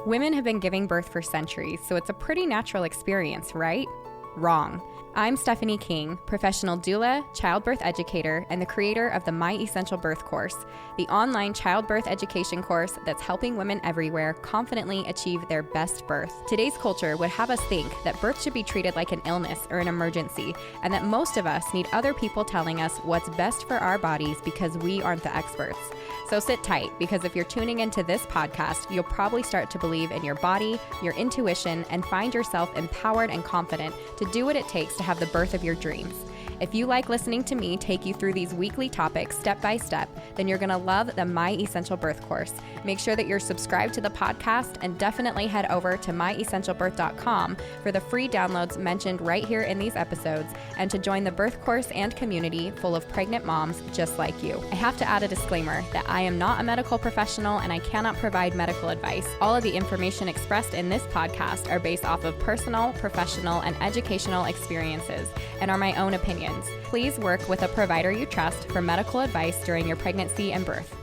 Women have been giving birth for centuries, so it's a pretty natural experience, right? Wrong. I'm Stephanie King, professional doula, childbirth educator, and the creator of the My Essential Birth course, the online childbirth education course that's helping women everywhere confidently achieve their best birth. Today's culture would have us think that birth should be treated like an illness or an emergency, and that most of us need other people telling us what's best for our bodies because we aren't the experts. So sit tight, because if you're tuning into this podcast, you'll probably start to believe in your body, your intuition, and find yourself empowered and confident to do what it takes to have the birth of your dreams. If you like listening to me take you through these weekly topics step by step, then you're going to love the My Essential Birth course. Make sure that you're subscribed to the podcast, and definitely head over to myessentialbirth.com for the free downloads mentioned right here in these episodes, and to join the birth course and community full of pregnant moms just like you. I have to add a disclaimer that I am not a medical professional and I cannot provide medical advice. All of the information expressed in this podcast are based off of personal, professional, and educational experiences and are my own opinions. Please work with a provider you trust for medical advice during your pregnancy and birth.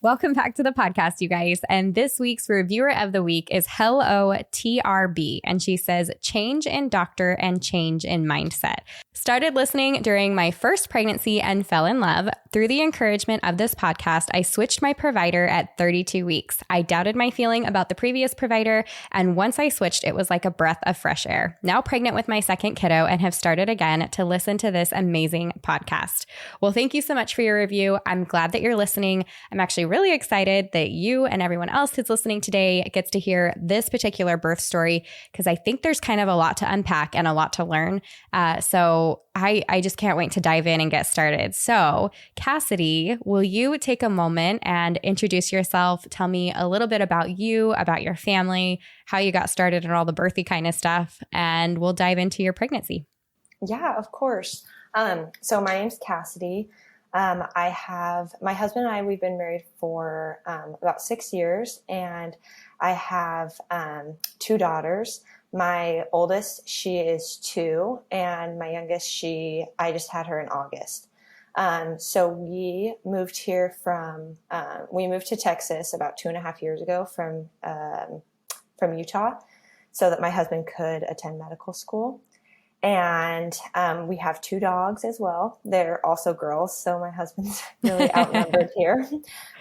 Welcome back to the podcast, you guys. And this week's reviewer of the week is Hello TRB. And she says, change in doctor and change in mindset. Started listening during my first pregnancy and fell in love. Through the encouragement of this podcast, I switched my provider at 32 weeks. I doubted my feeling about the previous provider, and once I switched, it was like a breath of fresh air. Now pregnant with my second kiddo and have started again to listen to this amazing podcast. Well, thank you so much for your review. I'm glad that you're listening. I'm actually really excited that you and everyone else who's listening today gets to hear this particular birth story, because I think there's kind of a lot to unpack and a lot to learn. So I just can't wait to dive in and get started. So Cassidy, will you take a moment and introduce yourself? Tell me a little bit about you, about your family, how you got started and all the birthy kind of stuff, and we'll dive into your pregnancy. Yeah, of course. So my name's Cassidy. I have my husband and I, we've been married for about 6 years, and I have 2 daughters. My oldest, she is 2, and my youngest, I just had her in August. So we moved here we moved to Texas about 2.5 years ago from Utah, so that my husband could attend medical school. And we have 2 dogs as well. They're also girls, so my husband's really outnumbered here.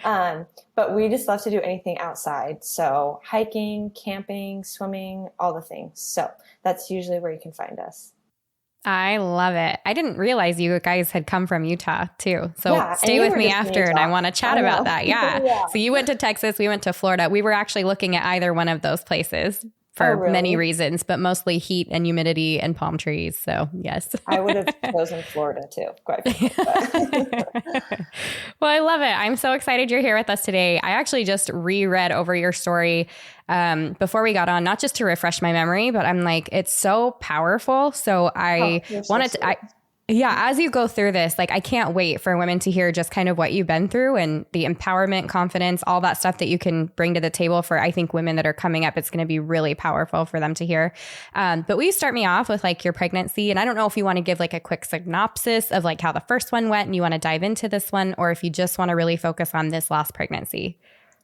But we just love to do anything outside. So hiking, camping, swimming, all the things. So that's usually where you can find us. I love it. I didn't realize you guys had come from Utah too. So yeah, stay with me after, and I want to chat about that. Yeah. Yeah. So you went to Texas, we went to Florida. We were actually looking at either one of those places for many reasons, but mostly heat and humidity and palm trees. So yes. I would have chosen Florida too, quite frankly. Well, I love it. I'm so excited you're here with us today. I actually just reread over your story before we got on, not just to refresh my memory, but I'm like, it's so powerful. So I wanted to, as you go through this, like, I can't wait for women to hear just kind of what you've been through and the empowerment, confidence, all that stuff that you can bring to the table for, I think, women that are coming up. It's going to be really powerful for them to hear. But will you start me off with like your pregnancy? And I don't know if you want to give like a quick synopsis of like how the first one went and you want to dive into this one, or if you just want to really focus on this last pregnancy.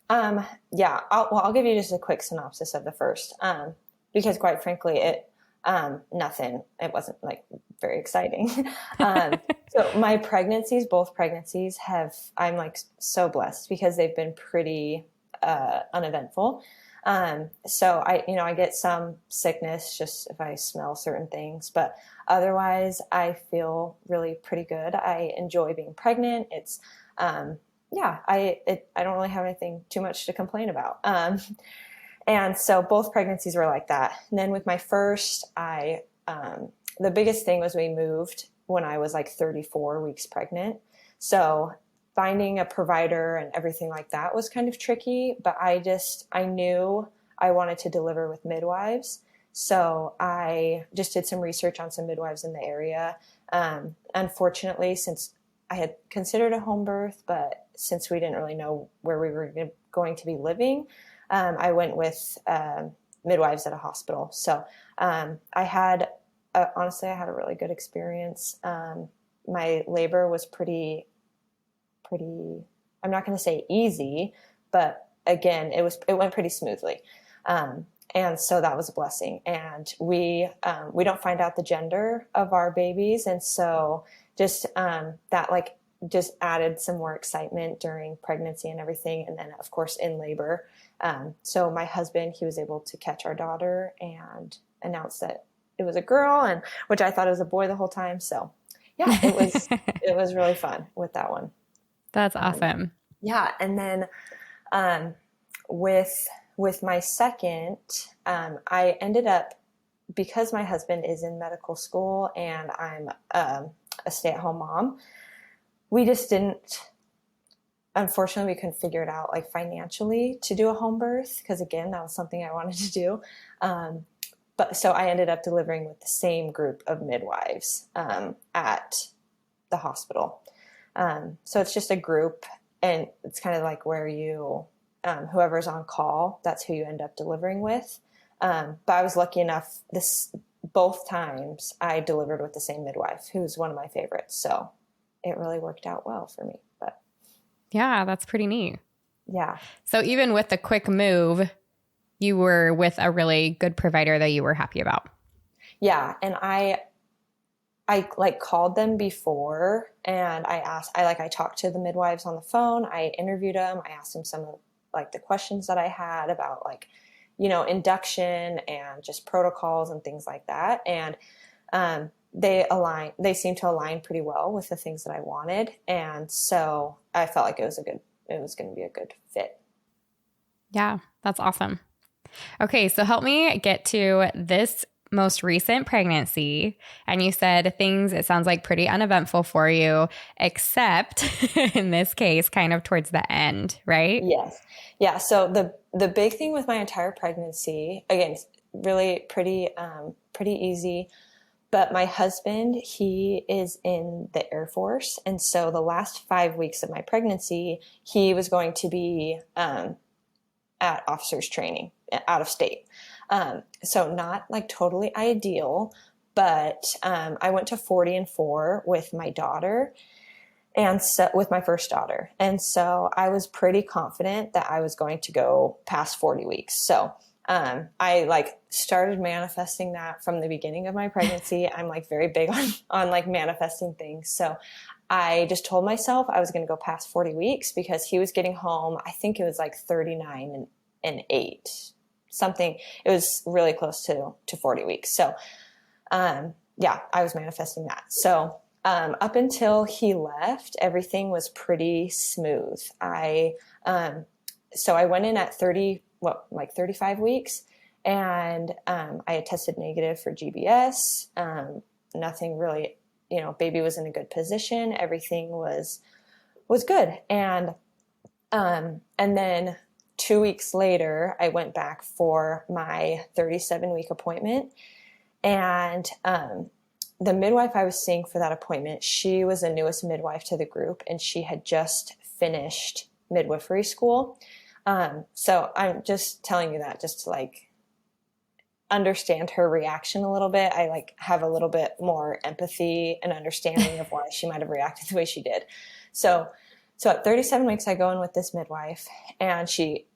I'll give you just a quick synopsis of the first, because quite frankly, it wasn't like very exciting. So my both pregnancies I'm like so blessed because they've been pretty, uneventful. So I get some sickness just if I smell certain things, but otherwise I feel really pretty good. I enjoy being pregnant. It's, I don't really have anything too much to complain about. And so both pregnancies were like that. And then with my first, the biggest thing was we moved when I was like 34 weeks pregnant. So finding a provider and everything like that was kind of tricky, but I knew I wanted to deliver with midwives. So I just did some research on some midwives in the area. Unfortunately, since I had considered a home birth, but since we didn't really know where we were going to be living, I went with midwives at a hospital. So honestly, I had a really good experience. My labor was pretty, I'm not going to say easy, but again, it went pretty smoothly. And so that was a blessing. And we don't find out the gender of our babies. And so just that like just added some more excitement during pregnancy and everything. And then of course in labor. So my husband, he was able to catch our daughter and announce that it was a girl, and which I thought it was a boy the whole time. So yeah, it was really fun with that one. That's awesome. Yeah. And then with my second, I ended up, because my husband is in medical school and I'm a stay-at-home mom, we just didn't, unfortunately, we couldn't figure it out like financially to do a home birth, because again, that was something I wanted to do. But so I ended up delivering with the same group of midwives at the hospital. So it's just a group, and it's kind of like where you, whoever's on call, that's who you end up delivering with. But I was lucky enough, both times I delivered with the same midwife, who's one of my favorites. So it really worked out well for me. But yeah, that's pretty neat. Yeah. So even with the quick move, you were with a really good provider that you were happy about. Yeah. And I like called them before, and I talked to the midwives on the phone. I interviewed them. I asked them some of like the questions that I had about like, induction and just protocols and things like that. And they seemed to align pretty well with the things that I wanted. And so I felt like it was going to be a good fit. Yeah, that's awesome. Okay, so help me get to this most recent pregnancy. And you said it sounds like pretty uneventful for you, except in this case, kind of towards the end, right? Yes. Yeah. So the big thing with my entire pregnancy, again, really pretty easy. But my husband, he is in the Air Force. And so the last 5 weeks of my pregnancy, he was going to be at officers training out of state. So not like totally ideal, but I went to 40 and 4 with my daughter, and so with my first daughter. And so I was pretty confident that I was going to go past 40 weeks. So I like started manifesting that from the beginning of my pregnancy. I'm like very big on like manifesting things. So I just told myself I was going to go past 40 weeks because he was getting home. I think it was like 39 and 8, something. It was really close to 40 weeks. So, yeah, I was manifesting that. So, up until he left, everything was pretty smooth. So I went in at 35 weeks, and I had tested negative for GBS. Nothing really, baby was in a good position. Everything was good. And then 2 weeks later, I went back for my 37-week appointment, and the midwife I was seeing for that appointment, she was the newest midwife to the group, and she had just finished midwifery school. So I'm just telling you that just to like understand her reaction a little bit. I like have a little bit more empathy and understanding of why she might have reacted the way she did. So at 37 weeks, I go in with this midwife, and she,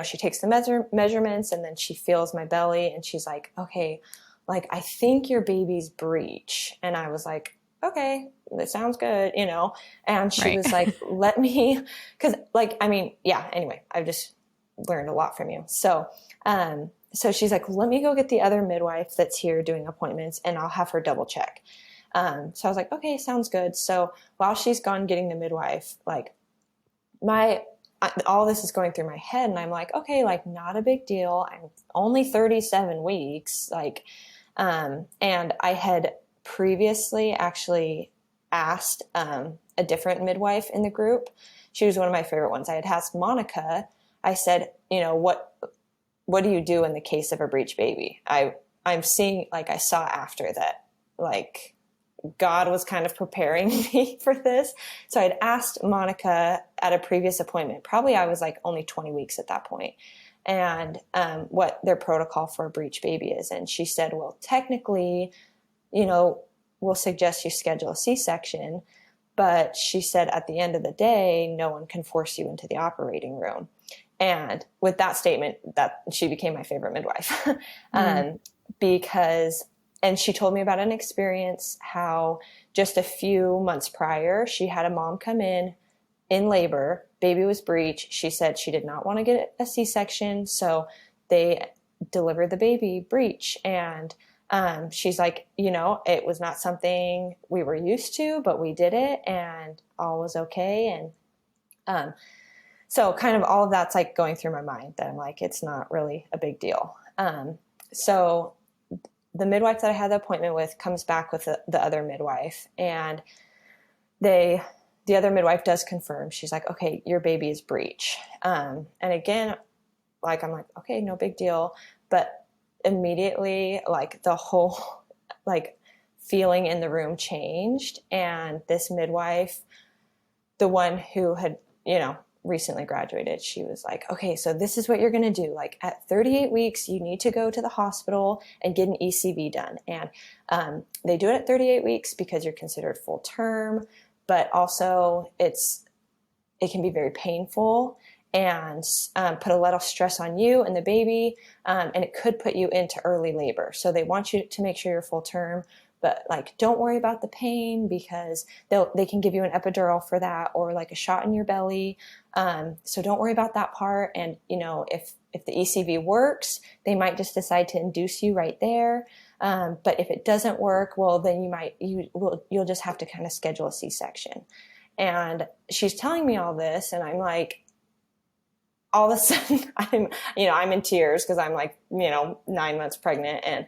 she takes the measurements, and then she feels my belly, and she's like, okay, like, I think your baby's breech. And I was like, okay, that sounds good, and she was like, let me, cause like, I mean, yeah, anyway, I've just learned a lot from you. So she's like, let me go get the other midwife that's here doing appointments, and I'll have her double check. So I was like, okay, sounds good. So while she's gone getting the midwife, like all this is going through my head, and I'm like, okay, like not a big deal. I'm only 37 weeks. Like, and I had previously actually asked, a different midwife in the group. She was one of my favorite ones. I had asked Monica, I said, what do you do in the case of a breech baby? I'm seeing, like, I saw after that, like, God was kind of preparing me for this. So I'd asked Monica at a previous appointment, probably I was like only 20 weeks at that point, and what their protocol for a breech baby is. And she said, well, technically, we'll suggest you schedule a C-section, but she said at the end of the day, no one can force you into the operating room. And with that statement, that she became my favorite midwife. Because, and she told me about an experience, how just a few months prior, she had a mom come in labor, baby was breech. She said she did not want to get a C-section. So they delivered the baby breech. And she's like, it was not something we were used to, but we did it and all was okay. And so kind of all of that's like going through my mind that I'm like, it's not really a big deal. So the midwife that I had the appointment with comes back with the other midwife, and the other midwife does confirm. She's like, okay, your baby is breech. And again, like, I'm like, okay, no big deal. But immediately, like, the whole, like, feeling in the room changed. And this midwife, the one who had, recently graduated, she was like, okay, so this is what you're going to do. Like, at 38 weeks, you need to go to the hospital and get an ECV done. And they do it at 38 weeks because you're considered full term, but also it can be very painful and put a lot of stress on you and the baby, and it could put you into early labor. So they want you to make sure you're full term, but like, don't worry about the pain, because they can give you an epidural for that, or like a shot in your belly. So don't worry about that part. And if the ECV works, they might just decide to induce you right there. But if it doesn't work, well, then you'll just have to kind of schedule a C-section. And she's telling me all this, and I'm like, all of a sudden I'm in tears, because I'm like, 9 months pregnant, and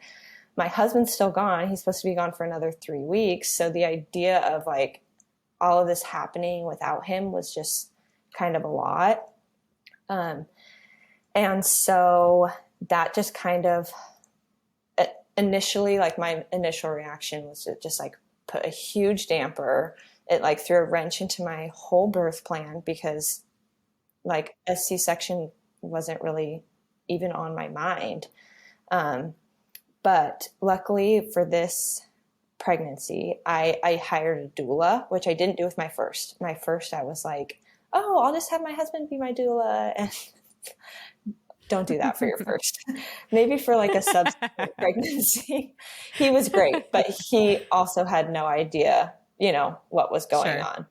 my husband's still gone. He's supposed to be gone for another 3 weeks. So the idea of like all of this happening without him was just kind of a lot. And so that just kind of initially, like, my initial reaction was to just like put a huge damper. It like threw a wrench into my whole birth plan, because like a C-section wasn't really even on my mind. But luckily for this pregnancy, I hired a doula, which I didn't do with my first. My first, I was like, oh, I'll just have my husband be my doula. And don't do that for your first. Maybe for like a subsequent pregnancy. He was great, but he also had no idea, what was going on.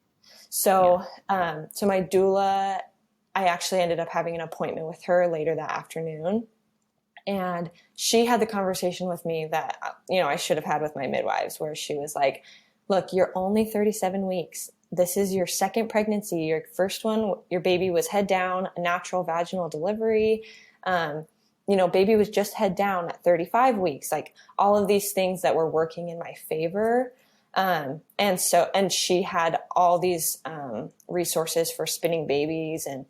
So, so my doula, I actually ended up having an appointment with her later that afternoon. And she had the conversation with me that, I should have had with my midwives, where she was like, look, you're only 37 weeks. This is your second pregnancy. Your first one, your baby was head down, a natural vaginal delivery. Baby was just head down at 35 weeks, like all of these things that were working in my favor. And she had all these resources for spinning babies and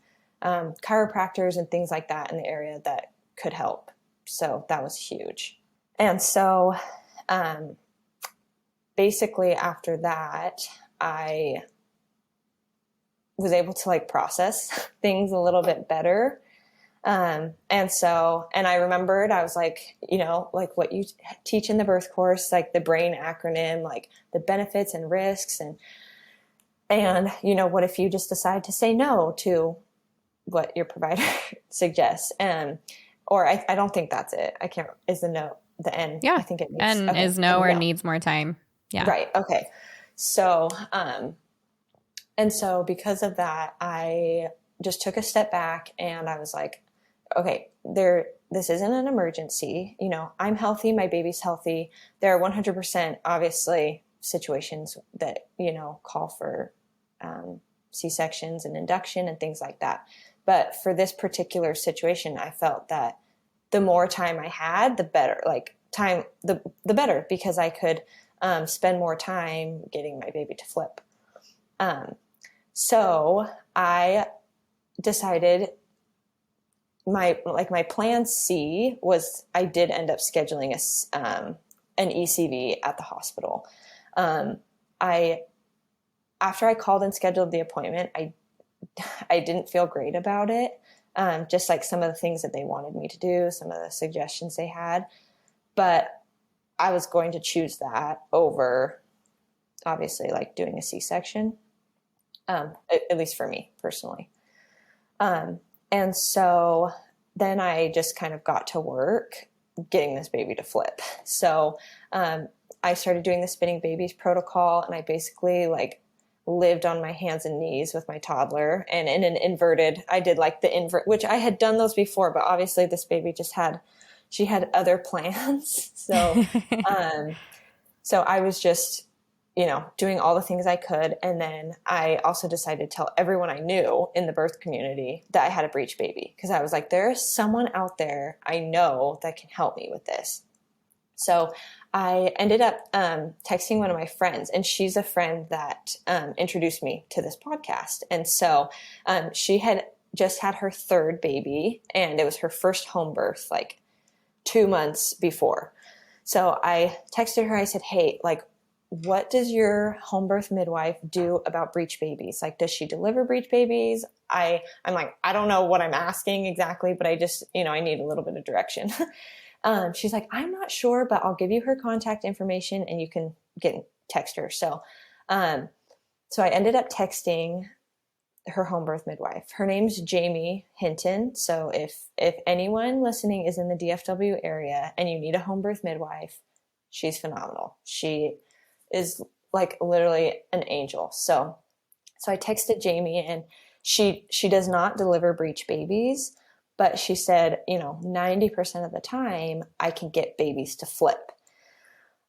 chiropractors and things like that in the area that could help. So that was huge. And so basically after that, I was able to like process things a little bit better. And I remembered, I was like, like what you teach in the birth course, like the BRAIN acronym, like the benefits and risks. And what if you just decide to say no to what your provider suggests? Or I don't think that's it. I can't, is the no, the N? Yeah. I think it needs, N okay, is no, or needs more time. Yeah. Right. Okay. So, and so because of that, I just took a step back, and I was like, okay, this isn't an emergency. I'm healthy. My baby's healthy. There are 100% obviously situations that, call for C-sections and induction and things like that. But for this particular situation, I felt that the more time I had, the better, like time, the better, because I could spend more time getting my baby to flip. So I decided my plan C was, I did end up scheduling an ECV at the hospital. After I called and scheduled the appointment, I didn't feel great about it. Just like some of the things that they wanted me to do, some of the suggestions they had, but I was going to choose that over obviously like doing a C-section, at least for me personally. And so then I just kind of got to work getting this baby to flip. So I started doing the spinning babies protocol, and I basically like lived on my hands and knees with my toddler, and in an inverted, I did like the invert, which I had done those before, but obviously this baby she had other plans. So I was just, doing all the things I could. And then I also decided to tell everyone I knew in the birth community that I had a breech baby, because I was like, there is someone out there I know that can help me with this. So I ended up texting one of my friends, and she's a friend that introduced me to this podcast. And so she had just had her third baby, and it was her first home birth, like 2 months before. So I texted her, I said, hey, like, what does your home birth midwife do about breech babies? Like, does she deliver breech babies? I'm like, I don't know what I'm asking exactly, but I just, I need a little bit of direction. She's like, I'm not sure, but I'll give you her contact information and you can text her. So I ended up texting her home birth midwife. Her name's Jamie Hinton. So if anyone listening is in the DFW area and you need a home birth midwife, she's phenomenal. She is like literally an angel. So I texted Jamie, and she does not deliver breech babies, but she said, 90% of the time I can get babies to flip.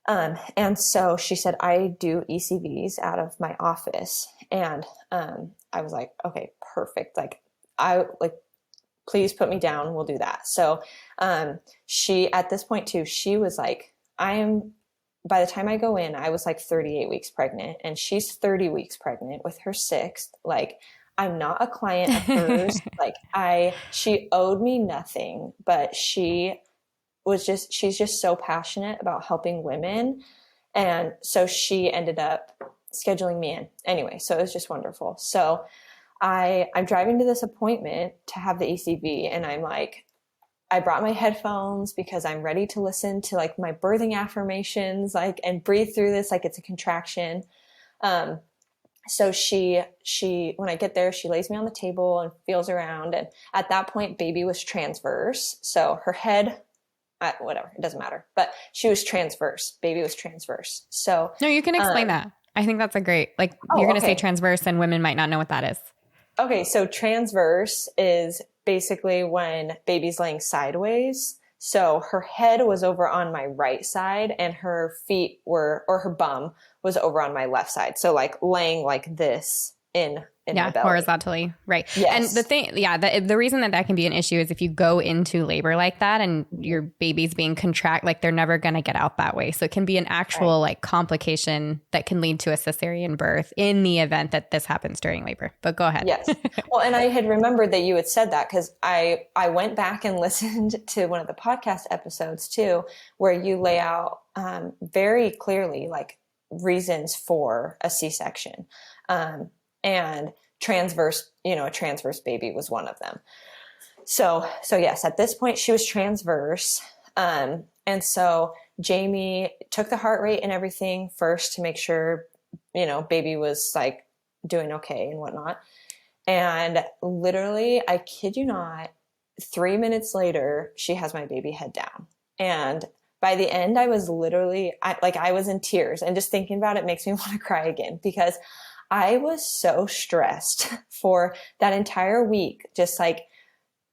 And so she said, I do ECVs out of my office. And I was like, okay, perfect. Please put me down. We'll do that. So she, at this point too, she was like, by the time I go in, I was like 38 weeks pregnant, and she's 30 weeks pregnant with her sixth. Like, I'm not a client of hers. She owed me nothing, but she's just so passionate about helping women. And so she ended up scheduling me in anyway. So it was just wonderful. So I'm driving to this appointment to have the ECV, and I'm like, I brought my headphones because I'm ready to listen to like my birthing affirmations, like, and breathe through this like it's a contraction. So she, when I get there, she lays me on the table and feels around. And at that point, baby was transverse. So her head, whatever, it doesn't matter, but she was transverse. Baby was transverse. So no, you can explain that. I think that's a great, you're going to say transverse, and women might not know what that is. Okay. So transverse is basically when baby's laying sideways. So her head was over on my right side, and her feet or her bum was over on my left side. So like laying like this in my belly. Horizontally. Right. Yes. And the thing, the reason that can be an issue is if you go into labor like that and your baby's being they're never going to get out that way. So it can be an actual complication that can lead to a cesarean birth in the event that this happens during labor. But go ahead. Yes. Well, and I had remembered that you had said that, because I went back and listened to one of the podcast episodes too, where you lay out very clearly like reasons for a C-section. And transverse, a transverse baby was one of them. So yes, at this point she was transverse. And so Jamie took the heart rate and everything first to make sure, baby was like doing okay and whatnot. And literally, I kid you not, 3 minutes later, she has my baby head down. And by the end, I was literally, I was in tears, and just thinking about it makes me want to cry again, because I was so stressed for that entire week, just like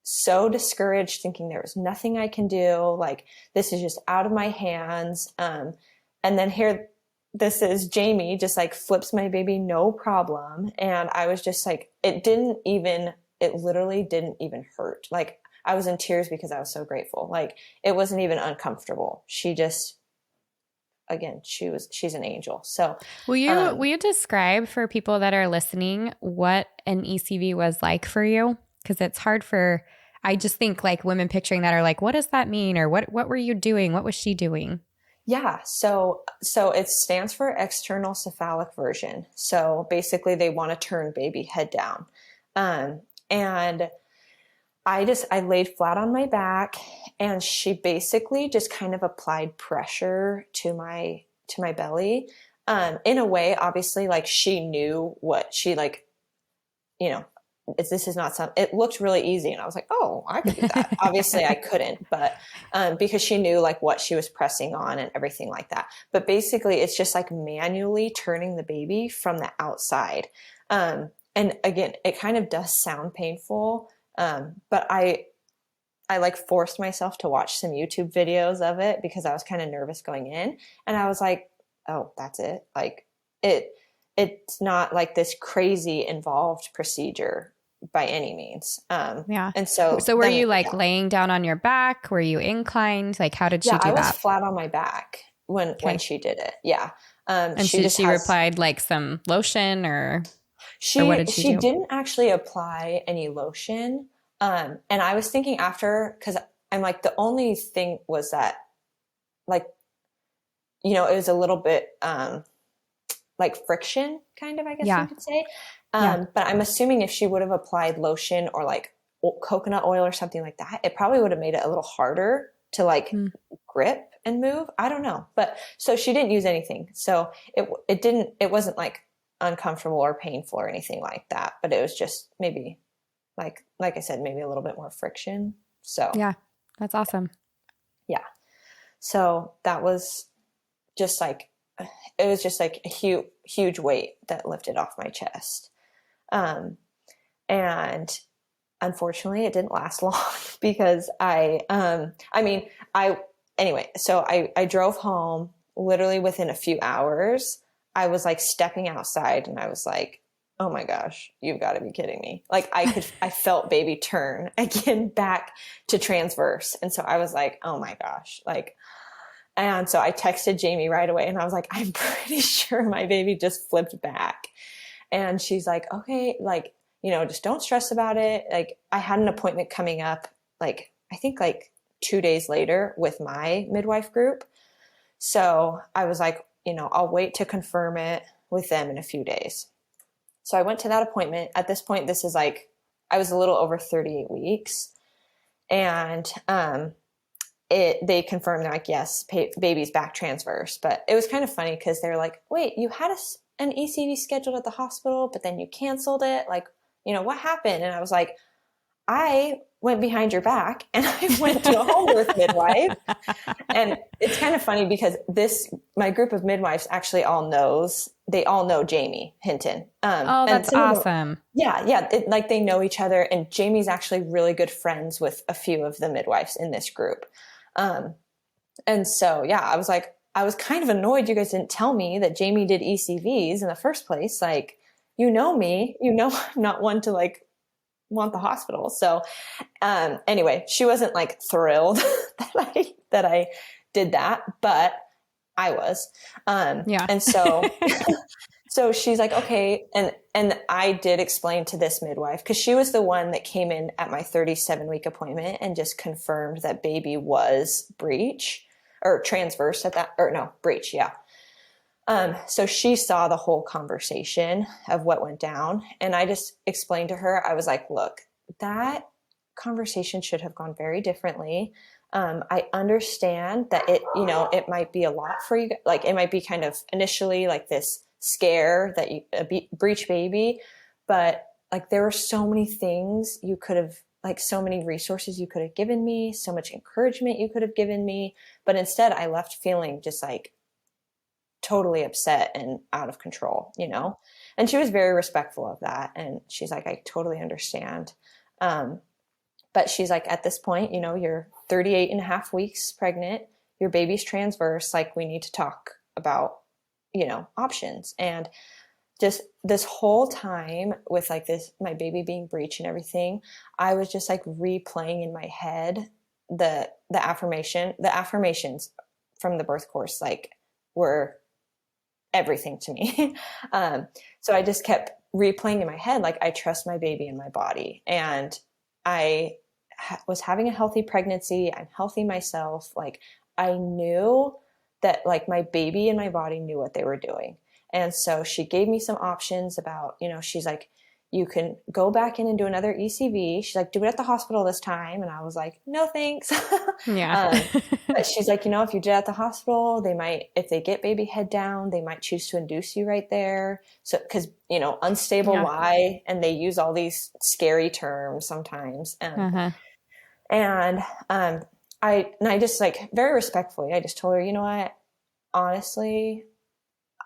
so discouraged, thinking there was nothing I can do. Like, this is just out of my hands. And then here, this is Jamie just like flips my baby, no problem. And I was just like, it literally didn't even hurt. Like, I was in tears because I was so grateful. Like, it wasn't even uncomfortable. She just, again, she's an angel. So will you describe for people that are listening what an ECV was like for you? Because it's hard I just think like women picturing that are like, what does that mean? Or what were you doing? What was she doing? Yeah. So it stands for external cephalic version. So basically they want to turn baby head down. And I laid flat on my back, and she basically just kind of applied pressure to my belly. In a way, obviously, like, she knew what she this is not something, it looked really easy. And I was like, oh, I could do that. Obviously I couldn't, but, because she knew like what she was pressing on and everything like that. But basically it's just like manually turning the baby from the outside. And again, it kind of does sound painful. But I like forced myself to watch some YouTube videos of it because I was kind of nervous going in, and I was like, oh, that's it. Like it's not like this crazy involved procedure by any means. Yeah. And so were then, you like laying down on your back? Were you inclined? Like, how did she do I was that? flat on my back when she did it. Yeah. And she replied like some lotion or what did she do? Didn't actually apply any lotion. And I was thinking after, cause I'm like, the only thing was that like, it was a little bit, like friction kind of, I guess you could say. But I'm assuming if she would have applied lotion or like coconut oil or something like that, it probably would have made it a little harder to like grip and move. I don't know. But so she didn't use anything. So it wasn't like uncomfortable or painful or anything like that, but it was just maybe like I said, maybe a little bit more friction. So yeah, that's awesome. Yeah. So that was just like, it was just like a huge weight that lifted off my chest. And unfortunately it didn't last long because anyway, so I drove home literally within a few hours. I was like stepping outside and I was like, oh my gosh, you've got to be kidding me. Like I felt baby turn again back to transverse. And so I was like, oh my gosh, and so I texted Jamie right away and I was like, I'm pretty sure my baby just flipped back. And she's like, okay, like, just don't stress about it. Like I had an appointment coming up, like, I think like 2 days later with my midwife group. So I was like, I'll wait to confirm it with them in a few days. So I went to that appointment. At this point, this is like, I was a little over 38 weeks. And, they confirmed, they're like, yes, baby's back transverse. But it was kind of funny because they're like, wait, you had an ECV scheduled at the hospital, but then you canceled it. Like, what happened? And I was like, I went behind your back and I went to a home birth midwife. And it's kind of funny because my group of midwives actually they all know Jamie Hinton. That's awesome. Yeah. Like they know each other, and Jamie's actually really good friends with a few of the midwives in this group. And so, yeah, I was like, I was kind of annoyed you guys didn't tell me that Jamie did ECVs in the first place. Like, me, I'm not one to like want the hospital. So, anyway, she wasn't like thrilled that I did that, but I was. And so, so she's like, okay. And I did explain to this midwife, cause she was the one that came in at my 37-week appointment and just confirmed that baby was breech or transverse breech. Yeah. So she saw the whole conversation of what went down. And I just explained to her, I was like, look, that conversation should have gone very differently. I understand that it might be a lot for you. Like it might be kind of initially like this scare that a breech baby, but like there were so many things you could have, like so many resources you could have given me, so much encouragement you could have given me. But instead I left feeling just like totally upset and out of control, and she was very respectful of that. And she's like, I totally understand. But she's like, at this point, you're 38 and a half weeks pregnant, your baby's transverse. Like we need to talk about, options. And just this whole time with like my baby being breech and everything, I was just like replaying in my head, the affirmations from the birth course, like were everything to me. So I just kept replaying in my head, like, I trust my baby and my body. And I was having a healthy pregnancy. I'm healthy myself. Like I knew that like my baby and my body knew what they were doing. And so she gave me some options about, she's like, you can go back in and do another ECV. She's like, do it at the hospital this time. And I was like, no, thanks. Yeah. But she's like, if you did it at the hospital, they might, if they get baby head down, they might choose to induce you right there. So, cause unstable Y, and they use all these scary terms sometimes. And I just like very respectfully, I just told her, you know what, honestly,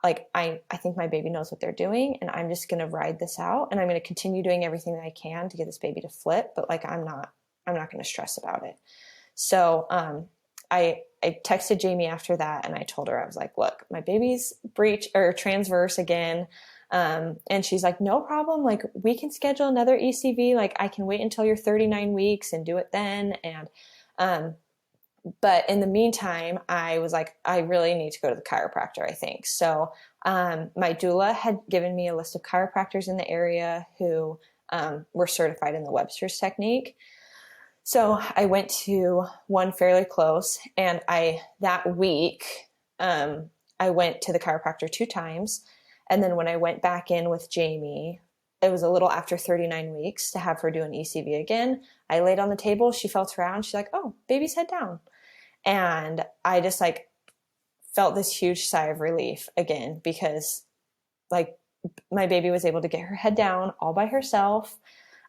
like I think my baby knows what they're doing, and I'm just going to ride this out, and I'm going to continue doing everything that I can to get this baby to flip. But like, I'm not going to stress about it. So, I texted Jamie after that, and I told her, I was like, look, my baby's breech or transverse again. And she's like, no problem. Like, we can schedule another ECV. Like, I can wait until you're 39 weeks and do it then. And, but in the meantime, I was like, I really need to go to the chiropractor, I think. So, my doula had given me a list of chiropractors in the area who, were certified in the Webster's technique. So I went to one fairly close, and that week, I went to the chiropractor 2 times. And then when I went back in with Jamie, it was a little after 39 weeks to have her do an ECV again. I laid on the table, she felt around, she's like, oh, baby's head down. And I just like felt this huge sigh of relief again, because like my baby was able to get her head down all by herself.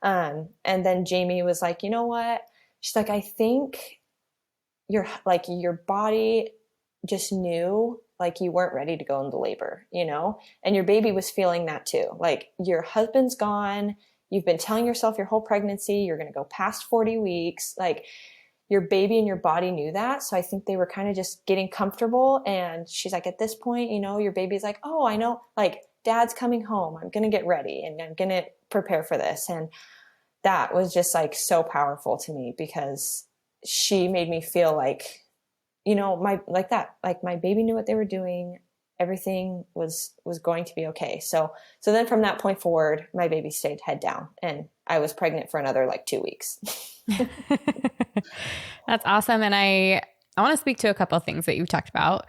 And then Jamie was like, you know what? She's like, I think your body just knew like you weren't ready to go into labor, and your baby was feeling that too. Like, your husband's gone. You've been telling yourself your whole pregnancy, you're going to go past 40 weeks. Like, your baby and your body knew that. So I think they were kind of just getting comfortable. And she's like, at this point, your baby's like, oh, I know, like, dad's coming home. I'm going to get ready and I'm going to prepare for this. And that was just like so powerful to me, because she made me feel like, my baby knew what they were doing. Everything was going to be okay. So then from that point forward, my baby stayed head down, and I was pregnant for another like 2 weeks. That's awesome. And I want to speak to a couple of things that you've talked about.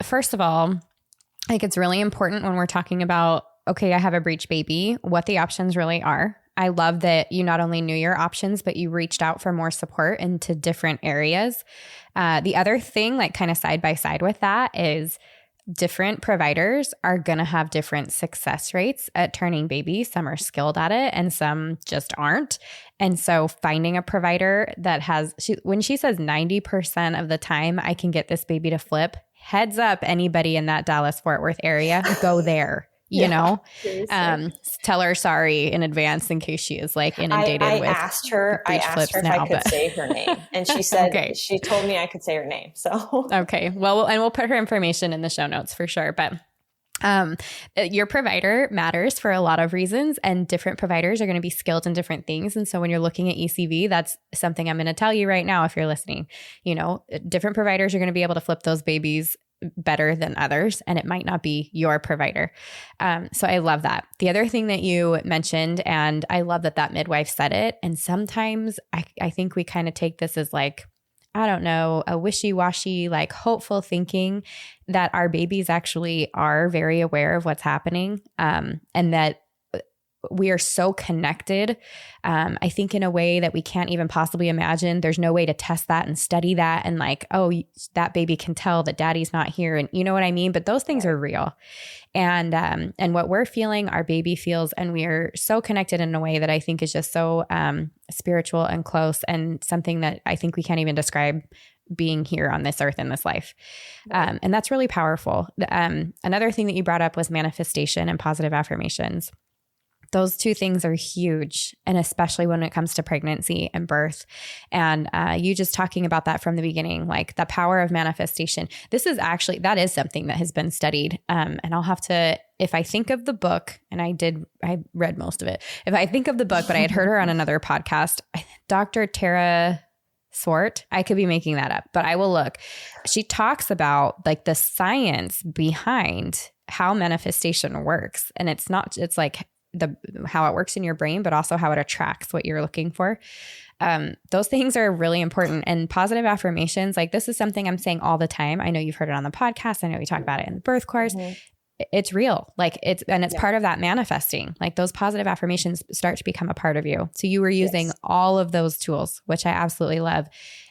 First of all, I think it's really important when we're talking about, okay, I have a breech baby, what the options really are. I love that you not only knew your options, but you reached out for more support into different areas. The other thing, like kind of side by side with that, is different providers are going to have different success rates at turning babies. Some are skilled at it and some just aren't. And so finding a provider that when she says 90% of the time I can get this baby to flip, heads up, anybody in that Dallas-Fort Worth area, go there. Tell her sorry in advance in case she is like inundated with. I asked her if I could say her name, and she said, okay. She told me I could say her name. So okay, well, and we'll put her information in the show notes for sure. But your provider matters for a lot of reasons, and different providers are going to be skilled in different things. And so when you're looking at ECV, that's something I'm going to tell you right now. If you're listening, different providers are going to be able to flip those babies better than others, and it might not be your provider. So I love that. The other thing that you mentioned, and I love that midwife said it, and sometimes I think we kind of take this as like, I don't know, a wishy-washy, like hopeful thinking that our babies actually are very aware of what's happening, and that we are so connected, I think in a way that we can't even possibly imagine. There's no way to test that and study that and like, oh, that baby can tell that daddy's not here. And you know what I mean? But those things are real. And what we're feeling, our baby feels, and we are so connected in a way that I think is just so spiritual and close, and something that I think we can't even describe being here on this earth in this life. And that's really powerful. Another thing that you brought up was manifestation and positive affirmations. Those two things are huge, and especially when it comes to pregnancy and birth. And you just talking about that from the beginning, like the power of manifestation. That is something that has been studied. And I'll have to, if I think of the book, and I read most of it. If I think of the book, but I had heard her on another podcast, Dr. Tara Swart, I could be making that up, but I will look. She talks about like the science behind how manifestation works. And it's like how it works in your brain, but also how it attracts what you're looking for. Those things are really important. And positive affirmations, like this is something I'm saying all the time. I know you've heard it on the podcast. I know we talk about it in the birth course. Mm-hmm. it's real. Like it's Yeah. part of that manifesting. Like those positive affirmations start to become a part of you. So you were using all of those tools, which I absolutely love.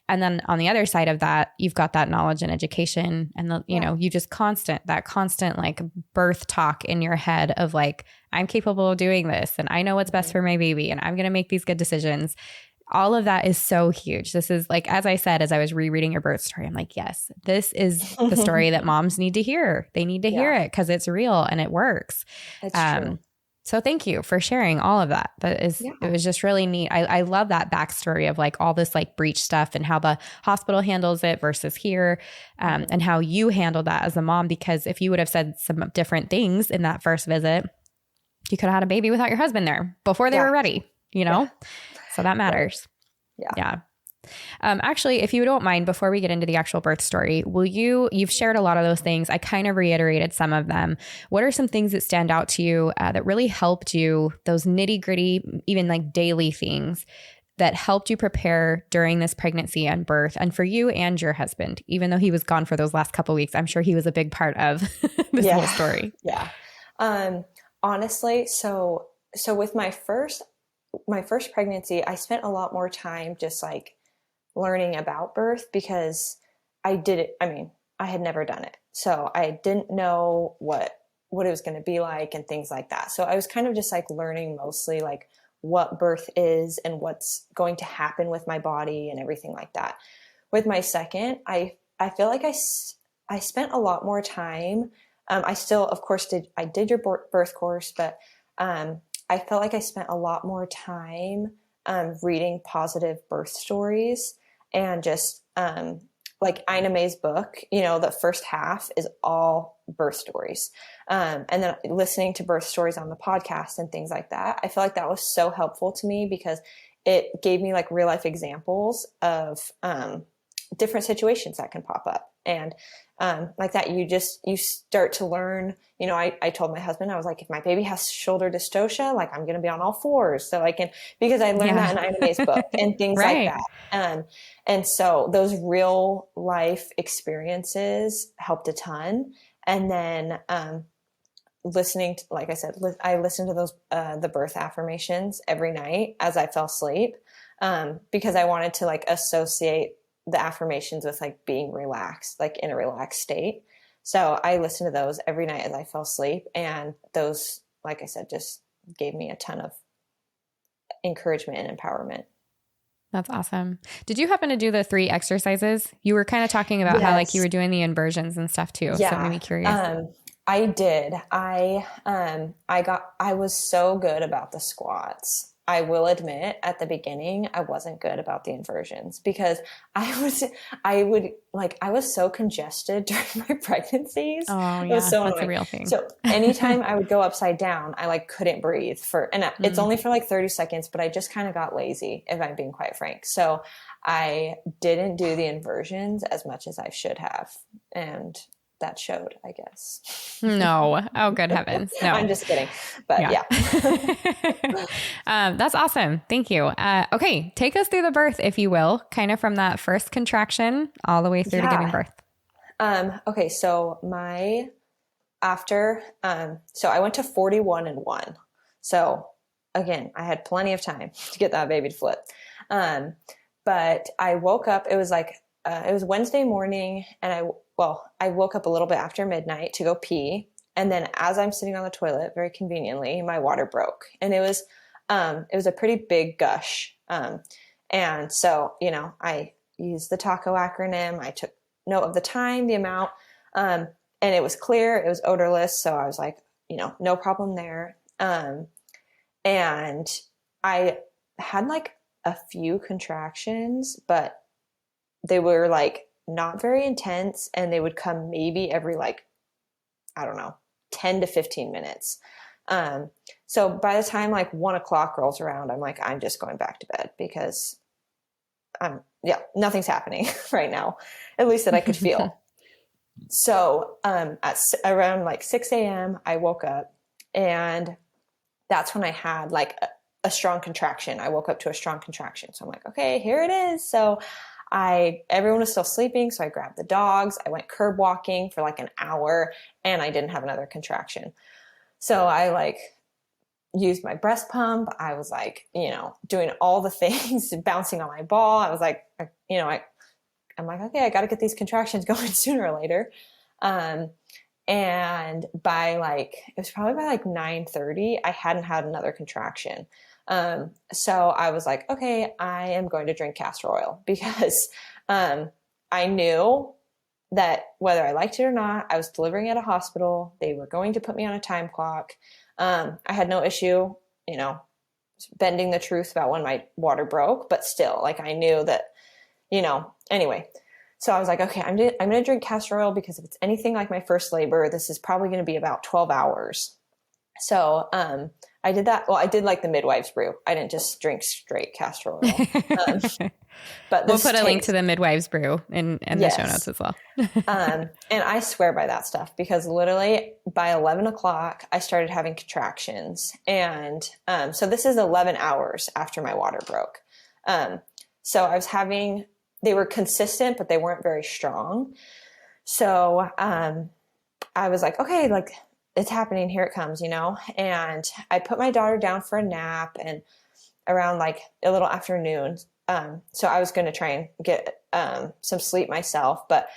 And then on the other side of that, you've got that knowledge and education and the, you know, you just constant like birth talk in your head of like, I'm capable of doing this and I know what's best for my baby and I'm going to make these good decisions. All of that is so huge. This is like, as I said, as I was rereading your birth story, I'm like, yes, this is the story that moms need to hear. They need to hear it because it's real and it works. It's true. So thank you for sharing all of that. It was just really neat. I love that backstory of like all this like breech stuff and how the hospital handles it versus here, and how you handled that as a mom, because if you would have said some different things in that first visit, you could have had a baby without your husband there before they were ready, you know? So that matters. Right. Yeah. Actually, if you don't mind, before we get into the actual birth story, you've shared a lot of those things. I kind of reiterated some of them. What are some things that stand out to you that really helped you, those nitty gritty, even like daily things that helped you prepare during this pregnancy and birth, and for you and your husband, even though he was gone for those last couple of weeks? I'm sure he was a big part of this whole story. Yeah. Honestly, so with my first pregnancy, I spent a lot more time just like learning about birth because I had never done it. So I didn't know what it was going to be like and things like that. So I was kind of just like learning mostly like what birth is and what's going to happen with my body and everything like that. With my second, I feel like I spent a lot more time. I still, of course, did your birth course, but I felt like I spent a lot more time reading positive birth stories and just like Ina May's book, you know, the first half is all birth stories. And then listening to birth stories on the podcast and things like that. I feel like that was so helpful to me because it gave me like real life examples of different situations that can pop up. And like that, you start to learn, you know, I told my husband, I was like, if my baby has shoulder dystocia, like I'm going to be on all fours. So I can, because I learned that in Ina May's book and things like that. And so those real life experiences helped a ton. And then, listening to, like I said, I listened to those, the birth affirmations every night as I fell asleep, because I wanted to like associate the affirmations with like being relaxed, like in a relaxed state. So I listened to those every night as I fell asleep. And those, like I said, just gave me a ton of encouragement and empowerment. That's awesome. Did you happen to do the 3 exercises? You were kind of talking about how like you were doing the inversions and stuff too. Yeah. So it made me curious. I did. I was so good about the squats. I will admit at the beginning, I wasn't good about the inversions because I was so congested during my pregnancies. Oh yeah. It was so that's annoying. A real thing. So anytime I would go upside down, I like couldn't breathe it's only for like 30 seconds, but I just kind of got lazy if I'm being quite frank. So I didn't do the inversions as much as I should have. And that showed, I guess. No. Oh, good heavens. No. I'm just kidding. But yeah. That's awesome. Thank you. Okay. Take us through the birth, if you will, kind of from that first contraction all the way through to giving birth. Okay. So so I went to 41 and 1. So again, I had plenty of time to get that baby to flip. But I woke up, it was Wednesday morning and I woke up a little bit after midnight to go pee. And then as I'm sitting on the toilet, very conveniently, my water broke and it was a pretty big gush. And so, you know, I used the TACO acronym. I took note of the time, the amount, and it was clear, it was odorless. So I was like, you know, no problem there. And I had like a few contractions, but they were like not very intense and they would come maybe every like, I don't know, 10 to 15 minutes. So by the time like 1 o'clock rolls around, I'm like, I'm just going back to bed because nothing's happening right now, at least that I could feel. So, at around like 6 a.m. I woke up and that's when I had like a strong contraction. I woke up to a strong contraction. So I'm like, okay, here it is. So everyone was still sleeping. So I grabbed the dogs. I went curb walking for like an hour and I didn't have another contraction. So I like used my breast pump. I was like, doing all the things, bouncing on my ball. I was like, I'm like, okay, I got to get these contractions going sooner or later. And by like, it was probably by like 9:30, I hadn't had another contraction. So I was like, okay, I am going to drink castor oil because, I knew that whether I liked it or not, I was delivering at a hospital. They were going to put me on a time clock. I had no issue, bending the truth about when my water broke, but still, like, I knew that, anyway. So I was like, okay, I'm going to drink castor oil because if it's anything like my first labor, this is probably going to be about 12 hours. So, I did that. Well, I did like the midwife's brew. I didn't just drink straight castor oil. But we'll put a link to the midwife's brew in the show notes as well. And I swear by that stuff because literally by 11 o'clock, I started having contractions. And so this is 11 hours after my water broke. So I was they were consistent, but they weren't very strong. So I was like, okay, like, it's happening. Here it comes, and I put my daughter down for a nap and around like a little afternoon. So I was going to try and get some sleep myself, but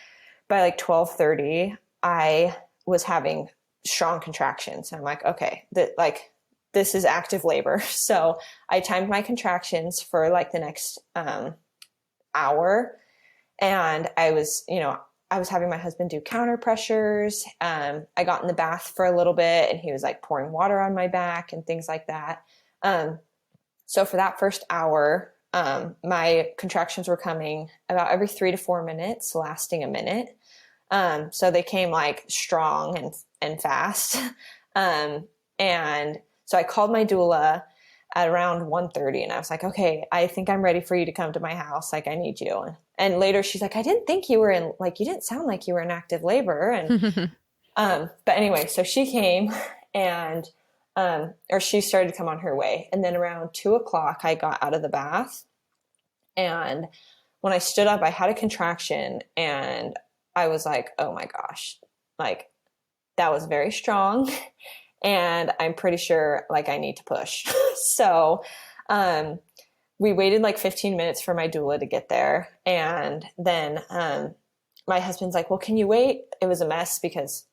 by like 12:30, I was having strong contractions. I'm like, okay, this is active labor. So I timed my contractions for like the next hour, and I was having my husband do counter pressures. I got in the bath for a little bit and he was like pouring water on my back and things like that. So for that first hour, my contractions were coming about every 3 to 4 minutes, lasting a minute. So they came like strong and fast. And so I called my doula at around 1:30 and I was like, okay, I think I'm ready for you to come to my house. Like, I need you. And later she's like, I didn't think you were you didn't sound like you were in active labor. And, but anyway, so she came and, or she started to come on her way. And then around 2 o'clock, I got out of the bath. And when I stood up, I had a contraction and I was like, oh my gosh, like that was very strong. And I'm pretty sure like I need to push. So, we waited like 15 minutes for my doula to get there. And then, my husband's like, well, can you wait? It was a mess because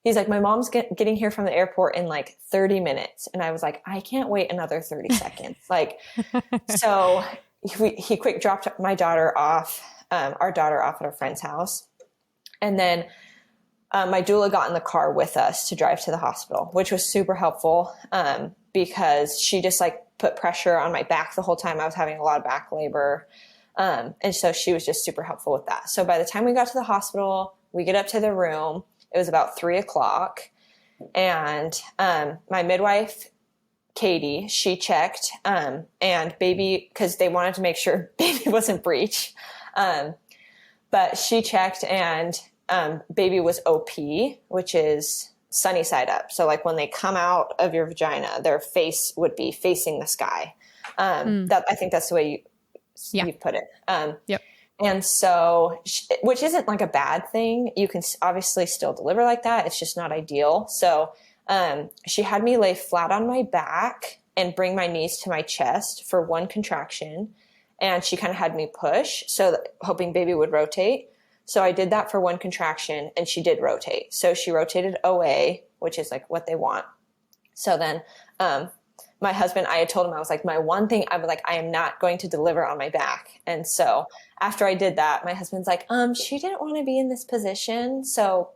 he's like, my mom's getting here from the airport in like 30 minutes. And I was like, I can't wait another 30 seconds. Like, so he quick dropped my daughter off, our daughter off at a friend's house. And then, my doula got in the car with us to drive to the hospital, which was super helpful, because she just like put pressure on my back the whole time. I was having a lot of back labor. And so she was just super helpful with that. So by the time we got to the hospital, we get up to the room, it was about 3 o'clock. And, my midwife, Katie, she checked, and baby, cause they wanted to make sure baby wasn't breech. But she checked and, baby was OP, which is sunny side up. So like when they come out of your vagina, their face would be facing the sky. That I think that's the way you put it. Yep. And so, which isn't like a bad thing. You can obviously still deliver like that. It's just not ideal. So, she had me lay flat on my back and bring my knees to my chest for one contraction. And she kind of had me push, so that, hoping baby would rotate. So I did that for one contraction and she did rotate. So she rotated OA, which is like what they want. So then, my husband, I had told him, I was like, my one thing, I was like, I am not going to deliver on my back. And so after I did that, my husband's like, she didn't want to be in this position. So,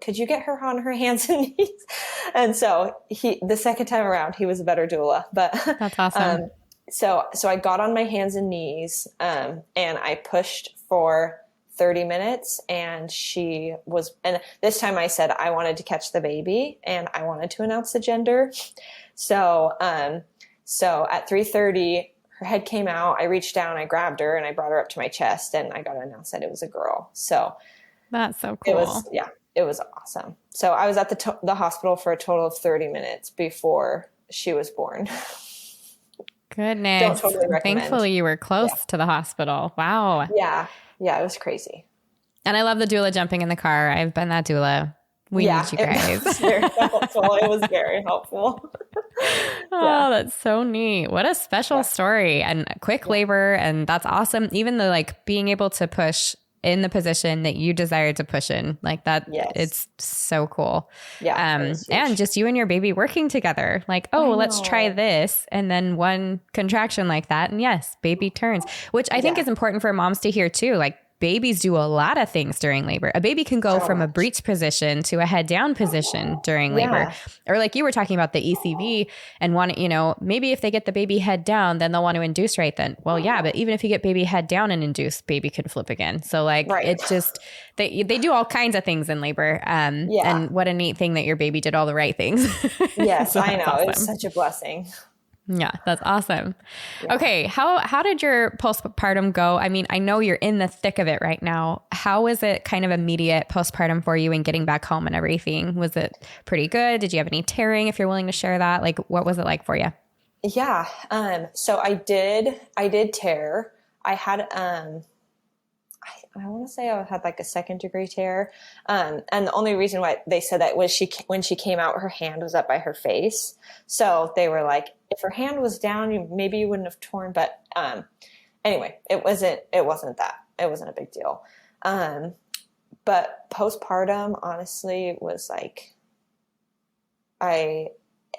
could you get her on her hands and knees? And so the second time around, he was a better doula, but that's awesome. So I got on my hands and knees, and I pushed for 30 minutes and and this time I said I wanted to catch the baby and I wanted to announce the gender. So at 3:30, her head came out. I reached down, I grabbed her and I brought her up to my chest and I got to announce that it was a girl. So that's so cool. It was awesome. So I was at the hospital for a total of 30 minutes before she was born. Goodness. Don't totally recommend. Thankfully you were close to the hospital. Wow. Yeah. Yeah. It was crazy. And I love the doula jumping in the car. I've been that doula. We need you guys. It was very helpful. It was very helpful. Oh, that's so neat. What a special story and quick labor. And that's awesome. Even the like being able to push in the position that you desired to push in like that. It's so cool. Yeah. And just you and your baby working together like, oh, let's try this. And then one contraction like that. And yes, baby turns, which I think is important for moms to hear too. Like babies do a lot of things during labor. A baby can go from a breech position to a head down position during labor. Or like you were talking about the ECV and want to, you know, maybe if they get the baby head down, then they'll want to induce right then. Well, yeah, but even if you get baby head down and induce, baby can flip again. So like it's just, they do all kinds of things in labor. And what a neat thing that your baby did all the right things. Yes, So I know. awesome. It's such a blessing. Yeah, that's awesome. Yeah. Okay. How did your postpartum go? I mean, I know you're in the thick of it right now. How was it kind of immediate postpartum for you and getting back home and everything? Was it pretty good? Did you have any tearing, if you're willing to share that? Like, what was it like for you? Yeah. So I did tear. I had, I want to say I had like a 2nd-degree tear. And the only reason why they said that was when she came out, her hand was up by her face. So they were like, if her hand was down, maybe you wouldn't have torn. But anyway, it wasn't that. It wasn't a big deal. But postpartum, honestly, was like,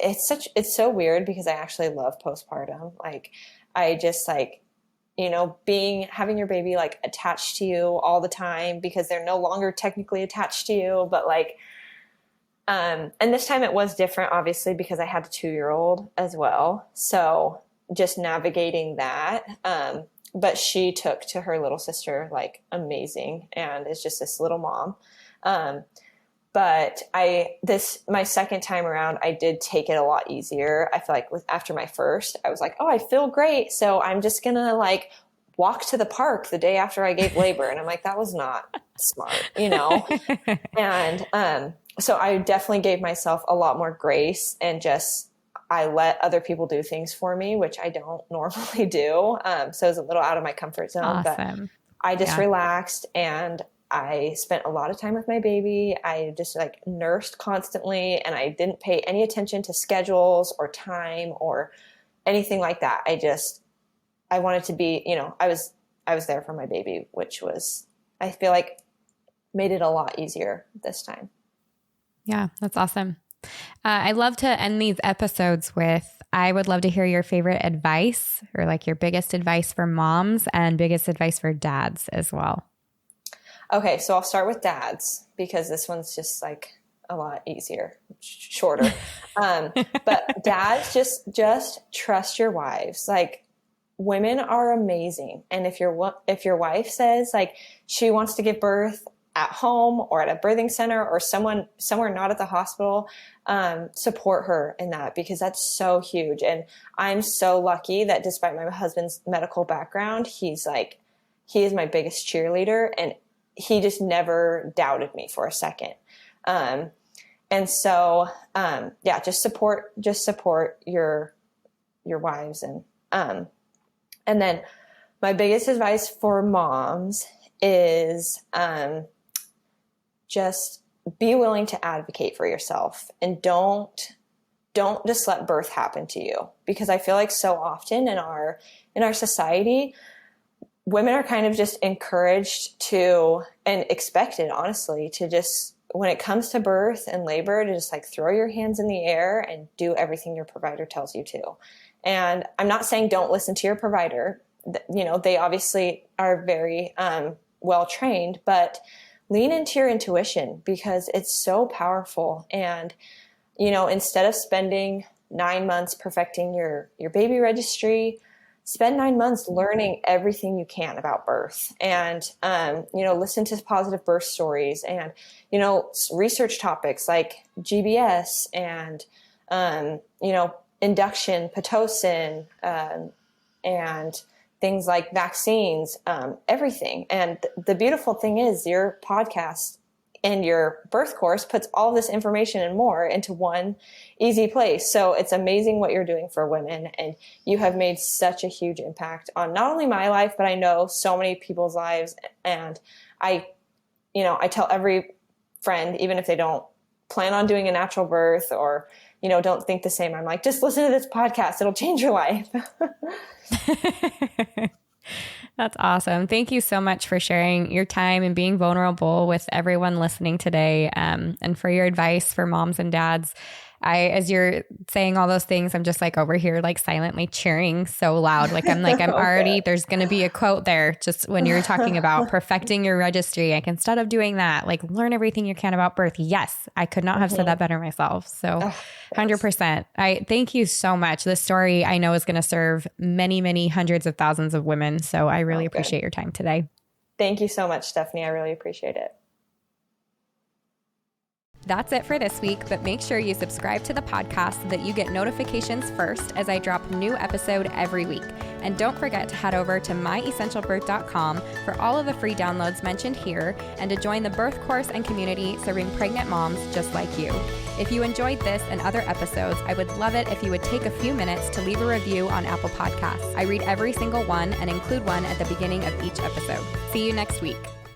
it's so weird because I actually love postpartum. Like, I just like, you know, having your baby like attached to you all the time because they're no longer technically attached to you, but like, and this time it was different, obviously, because I had a 2-year-old as well. So just navigating that. But she took to her little sister like amazing and is just this little mom. But my second time around, I did take it a lot easier. I feel like after my first, I was like, oh, I feel great. So I'm just going to like walk to the park the day after I gave labor. And I'm like, that was not smart, you know? And, so I definitely gave myself a lot more grace and just, I let other people do things for me, which I don't normally do. So it was a little out of my comfort zone, awesome. But I just relaxed and I spent a lot of time with my baby. I just like nursed constantly and I didn't pay any attention to schedules or time or anything like that. I wanted to be, you know, I was there for my baby, which was, I feel like made it a lot easier this time. Yeah, that's awesome. I love to end these episodes with, I would love to hear your favorite advice or like your biggest advice for moms and biggest advice for dads as well. Okay, so I'll start with dads because this one's just like a lot easier, shorter. But dads, just trust your wives. Like, women are amazing, and if your wife says like she wants to give birth at home or at a birthing center or somewhere not at the hospital, support her in that because that's so huge. And I'm so lucky that despite my husband's medical background, he is my biggest cheerleader and he just never doubted me for a second. And so, just support your wives. And then my biggest advice for moms is, just be willing to advocate for yourself and don't just let birth happen to you. Because I feel like so often in our society, women are kind of just encouraged to, and expected, honestly, to just, when it comes to birth and labor, to just like throw your hands in the air and do everything your provider tells you to. And I'm not saying don't listen to your provider. You know, they obviously are very well trained, but lean into your intuition because it's so powerful. And, you know, instead of spending 9 months perfecting your baby registry, spend 9 months learning everything you can about birth and, listen to positive birth stories and, research topics like GBS and, induction, Pitocin, and things like vaccines, everything. And the beautiful thing is your podcast in your birth course puts all this information and more into one easy place. So it's amazing what you're doing for women. And you have made such a huge impact on not only my life, but I know so many people's lives. And I tell every friend, even if they don't plan on doing a natural birth or, don't think the same, I'm like, just listen to this podcast. It'll change your life. That's awesome. Thank you so much for sharing your time and being vulnerable with everyone listening today, and for your advice for moms and dads. As you're saying all those things, I'm just like over here, like silently cheering so loud. I'm already, there's going to be a quote there just when you're talking about perfecting your registry. Instead of doing that, learn everything you can about birth. Yes, I could not have said that better myself. So 100%. I thank you so much. This story I know is going to serve many, many hundreds of thousands of women. So I really appreciate your time today. Thank you so much, Stephanie. I really appreciate it. That's it for this week, but make sure you subscribe to the podcast so that you get notifications first as I drop a new episode every week. And don't forget to head over to myessentialbirth.com for all of the free downloads mentioned here and to join the birth course and community serving pregnant moms just like you. If you enjoyed this and other episodes, I would love it if you would take a few minutes to leave a review on Apple Podcasts. I read every single one and include one at the beginning of each episode. See you next week.